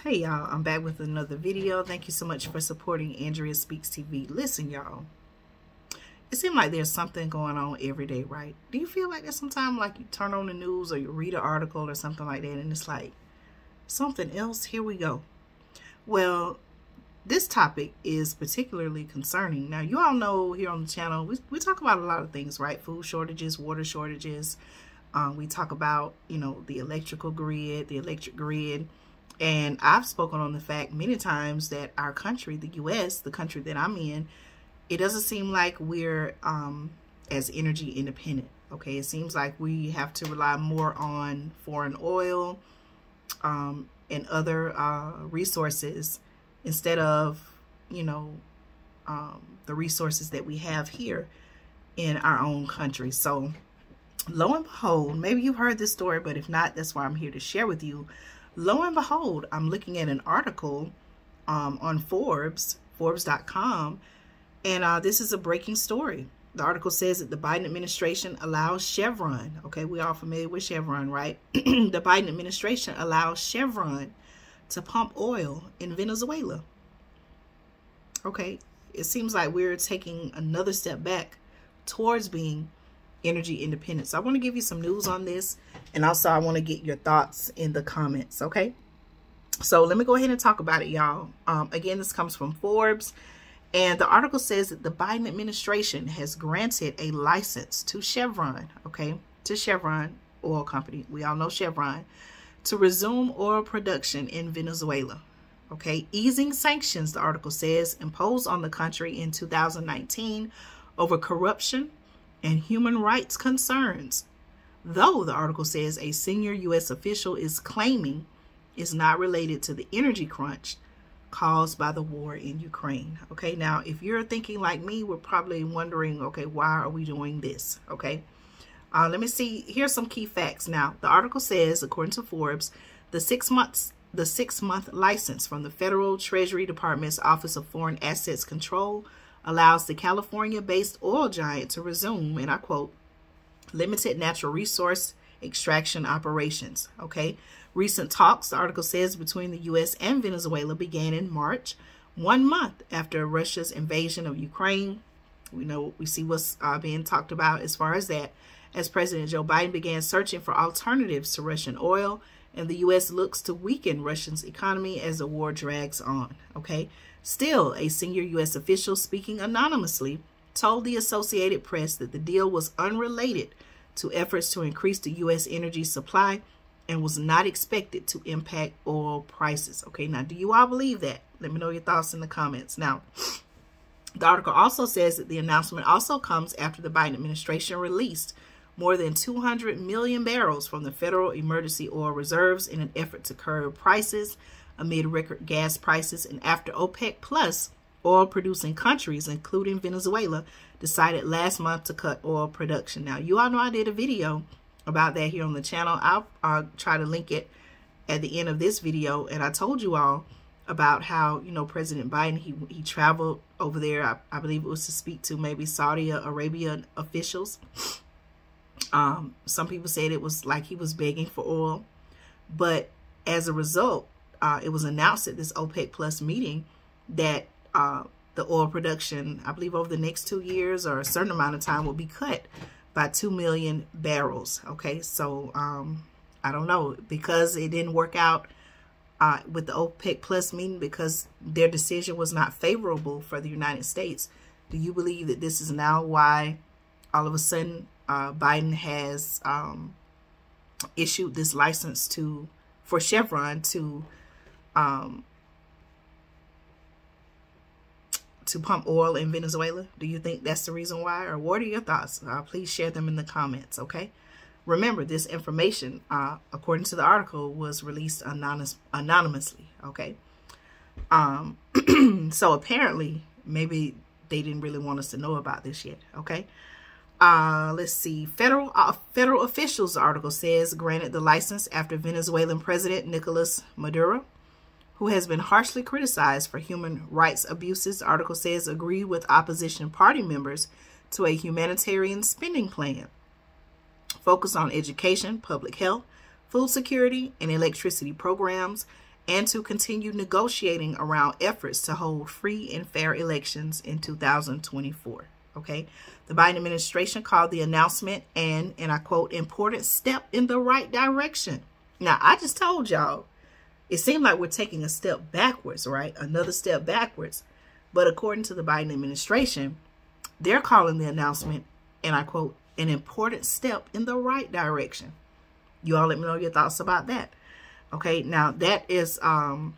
Hey y'all, I'm back with another video. Thank you so much for supporting Andrea Speaks TV. Listen y'all, it seems like there's something going on every day, right? Do you feel like that sometimes, like you turn on the news or you read an article or something like that and it's like something else? Here we go. Well, this topic is particularly concerning. Now, you all know here on the channel, we talk about a lot of things, right? Food shortages, water shortages. We talk about, the electric grid. And I've spoken on the fact many times that our country, the U.S., the country that I'm in, it doesn't seem like we're as energy independent. Okay, it seems like we have to rely more on foreign oil and other resources instead of, the resources that we have here in our own country. So lo and behold, maybe you've heard this story, but if not, that's why I'm here to share with you. Lo and behold, I'm looking at an article on Forbes.com, and this is a breaking story. The article says that the Biden administration allows Chevron, okay, we are familiar with Chevron, right? The Biden administration allows Chevron to pump oil in Venezuela. Okay, it seems like we're taking another step back towards being energy independent. So I want to give you some news on this, and also I want to get your thoughts in the comments. Okay, so let me go ahead and talk about it, y'all. Again, this comes from Forbes, and the article says that the Biden administration has granted a license to Chevron, okay, to Chevron Oil Company, we all know Chevron, to resume oil production in Venezuela. Okay, easing sanctions, the article says, imposed on the country in 2019 over corruption and human rights concerns, though the article says a senior U.S. official is claiming is not related to the energy crunch caused by the war in Ukraine. Okay, now if you're thinking like me, we're probably wondering, okay, why are we doing this? Okay, let me see. Here's some key facts. Now, the article says, according to Forbes, the six month license from the Federal Treasury Department's Office of Foreign Assets Control allows the California-based oil giant to resume, and I quote, limited natural resource extraction operations. Okay, recent talks, the article says, between the U.S. and Venezuela began in March, 1 month after Russia's invasion of Ukraine. We see what's being talked about as far as that, as President Joe Biden began searching for alternatives to Russian oil, and the U.S. looks to weaken Russia's economy as the war drags on. Okay. Still, a senior U.S. official speaking anonymously told the Associated Press that the deal was unrelated to efforts to increase the U.S. energy supply and was not expected to impact oil prices. Okay, now do you all believe that? Let me know your thoughts in the comments. Now, the article also says that the announcement also comes after the Biden administration released more than 200 million barrels from the federal emergency oil reserves in an effort to curb prices amid record gas prices, and after OPEC Plus oil producing countries, including Venezuela, decided last month to cut oil production. Now, you all know I did a video about that here on the channel. I'll try to link it at the end of this video, and I told you all about how, President Biden, he traveled over there. I believe it was to speak to maybe Saudi Arabia officials. Some people said it was like he was begging for oil, but as a result, it was announced at this OPEC Plus meeting that the oil production, I believe over the next 2 years or a certain amount of time, will be cut by 2 million barrels. Okay, so I don't know, because it didn't work out with the OPEC Plus meeting, because their decision was not favorable for the United States. Do you believe that this is now why all of a sudden Biden has issued this license for Chevron to pump oil in Venezuela? Do you think that's the reason why, or what are your thoughts? Please share them in the comments. Okay, remember, this information, according to the article, was released anonymously. Okay, so apparently maybe they didn't really want us to know about this yet. Okay, let's see. Federal officials, the article says, granted the license after Venezuelan President Nicolas Maduro, who has been harshly criticized for human rights abuses, the article says, agreed with opposition party members to a humanitarian spending plan focused on education, public health, food security, and electricity programs, and to continue negotiating around efforts to hold free and fair elections in 2024. Okay, the Biden administration called the announcement and I quote, important step in the right direction. Now, I just told y'all, it seemed like we're taking a step backwards, right? Another step backwards. But according to the Biden administration, they're calling the announcement, and I quote, an important step in the right direction. You all let me know your thoughts about that. Okay, now that is, now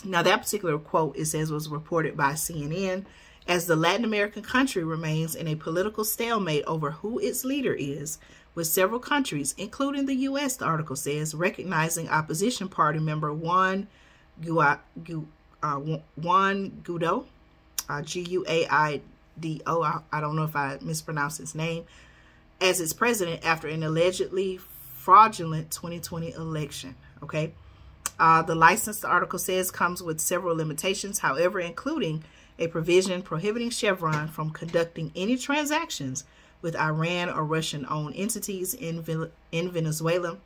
that particular quote, it says, was reported by CNN. As the Latin American country remains in a political stalemate over who its leader is, with several countries, including the U.S., the article says, recognizing opposition party member Juan Guaido, Guaido, I don't know if I mispronounced his name, as its president after an allegedly fraudulent 2020 election. Okay. The license, the article says, comes with several limitations, however, including a provision prohibiting Chevron from conducting any transactions with Iran or Russian-owned entities in Venezuela.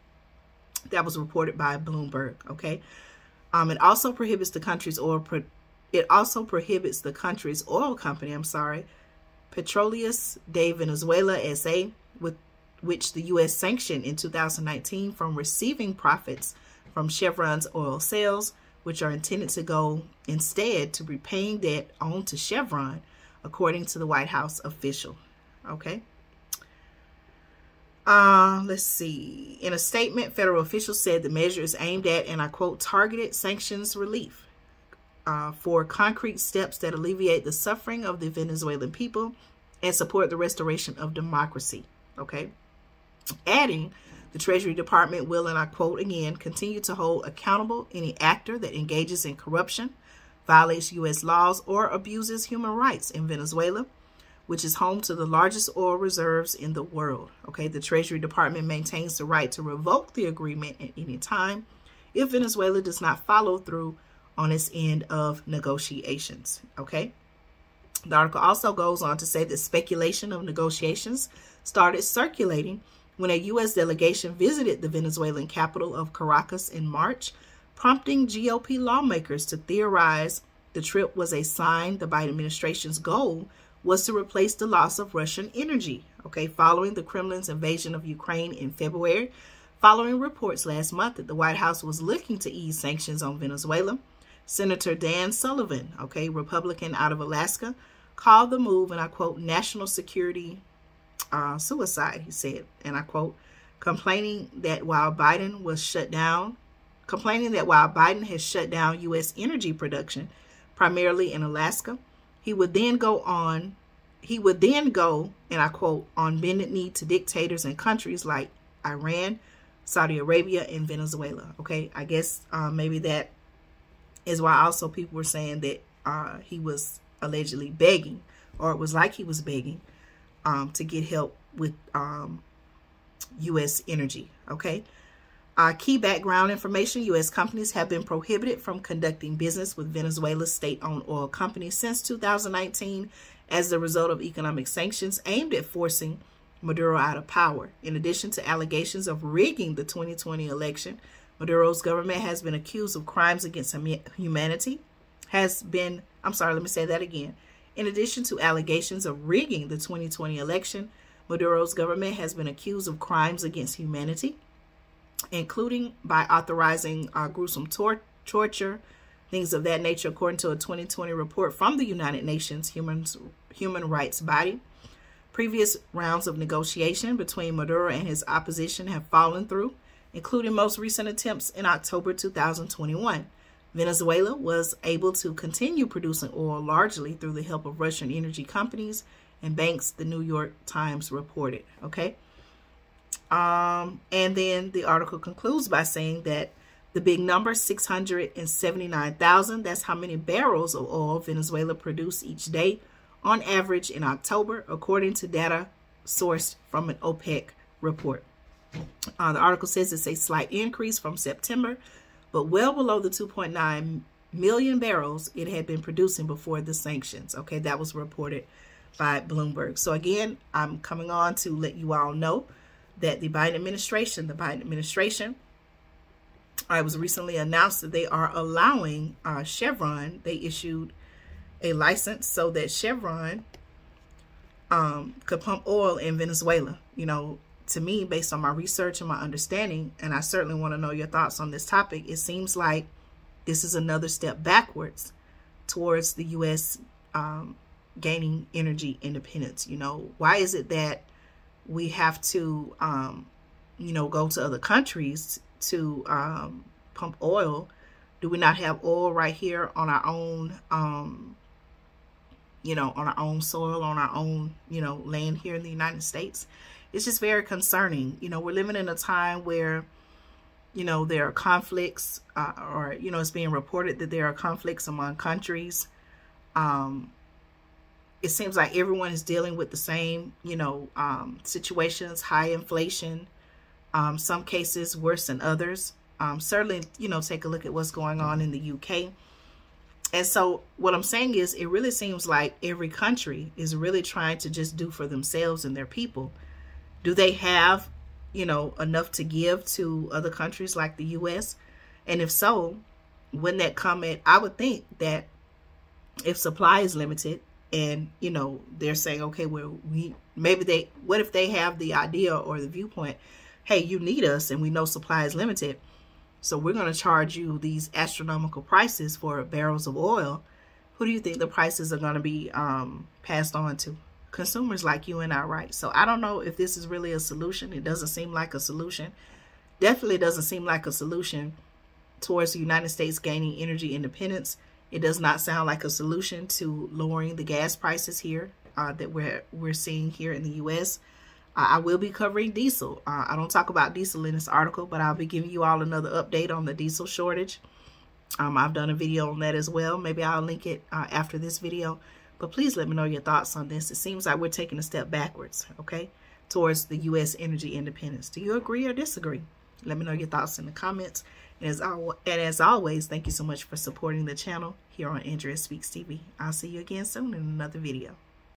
That was reported by Bloomberg. Okay. It also prohibits the country's oil company, Petroleos de Venezuela SA, with which the U.S. sanctioned in 2019, from receiving profits from Chevron's oil sales, which are intended to go instead to repaying debt owed to Chevron, according to the White House official. Okay. Let's see. In a statement, federal officials said the measure is aimed at, and I quote, targeted sanctions relief for concrete steps that alleviate the suffering of the Venezuelan people and support the restoration of democracy. Okay. Adding, the Treasury Department will, and I quote again, continue to hold accountable any actor that engages in corruption, violates U.S. laws, or abuses human rights in Venezuela, which is home to the largest oil reserves in the world. Okay, the Treasury Department maintains the right to revoke the agreement at any time if Venezuela does not follow through on its end of negotiations. Okay. The article also goes on to say that speculation of negotiations started circulating when a U.S. delegation visited the Venezuelan capital of Caracas in March, prompting GOP lawmakers to theorize the trip was a sign the Biden administration's goal was to replace the loss of Russian energy. Okay, following the Kremlin's invasion of Ukraine in February, following reports last month that the White House was looking to ease sanctions on Venezuela, Senator Dan Sullivan, okay, Republican out of Alaska, called the move, and I quote, national security suicide, he said, and I quote, complaining that while Biden has shut down U.S. energy production, primarily in Alaska, he would then go, and I quote, on bended knee to dictators in countries like Iran, Saudi Arabia, and Venezuela. Okay, I guess maybe that is why also people were saying that he was allegedly begging, or it was like he was begging to get help with U.S. energy. Okay. Key background information: U.S. companies have been prohibited from conducting business with Venezuela's state-owned oil companies since 2019 as a result of economic sanctions aimed at forcing Maduro out of power. In addition to allegations of rigging the 2020 election, Maduro's government has been accused of crimes against humanity. In addition to allegations of rigging the 2020 election, Maduro's government has been accused of crimes against humanity, including by authorizing gruesome torture, things of that nature, according to a 2020 report from the United Nations Human Rights Body. Previous rounds of negotiation between Maduro and his opposition have fallen through, including most recent attempts in October 2021. Venezuela was able to continue producing oil largely through the help of Russian energy companies and banks, the New York Times reported. Okay. And then the article concludes by saying that the big number, 679,000, that's how many barrels of oil Venezuela produced each day on average in October, according to data sourced from an OPEC report. The article says it's a slight increase from September, but well below the 2.9 million barrels it had been producing before the sanctions. Okay, that was reported by Bloomberg. So again, I'm coming on to let you all know that the Biden administration It was recently announced that they are allowing Chevron. They issued a license so that Chevron could pump oil in Venezuela. You know, to me, based on my research and my understanding, and I certainly want to know your thoughts on this topic, it seems like this is another step backwards towards the U.S. Gaining energy independence. You know, why is it that we have to, you know, go to other countries to pump oil? Do we not have oil right here on our own, you know, on our own soil, on our own, you know, land here in the United States? It's just very concerning. You know, we're living in a time where, you know, there are conflicts, or, you know, it's being reported that there are conflicts among countries. It seems like everyone is dealing with the same, you know, situations, high inflation, some cases worse than others. Certainly, you know, take a look at what's going on in the UK. And so what I'm saying is, it really seems like every country is really trying to just do for themselves and their people. Do they have, you know, enough to give to other countries like the U.S.? And if so, wouldn't that come at, I would think that if supply is limited and, you know, they're saying, okay, well, what if they have the idea or the viewpoint, hey, you need us and we know supply is limited, so we're going to charge you these astronomical prices for barrels of oil. Who do you think the prices are going to be passed on to? Consumers like you and I, right? So I don't know if this is really a solution. It doesn't seem like a solution. Definitely doesn't seem like a solution towards the United States gaining energy independence. It does not sound like a solution to lowering the gas prices here that we're seeing here in the U.S. I will be covering diesel. I don't talk about diesel in this article, but I'll be giving you all another update on the diesel shortage. I've done a video on that as well. Maybe I'll link it after this video. But please let me know your thoughts on this. It seems like we're taking a step backwards, okay, towards the U.S. energy independence. Do you agree or disagree? Let me know your thoughts in the comments. And as always, thank you so much for supporting the channel here on Andrea Speaks TV. I'll see you again soon in another video.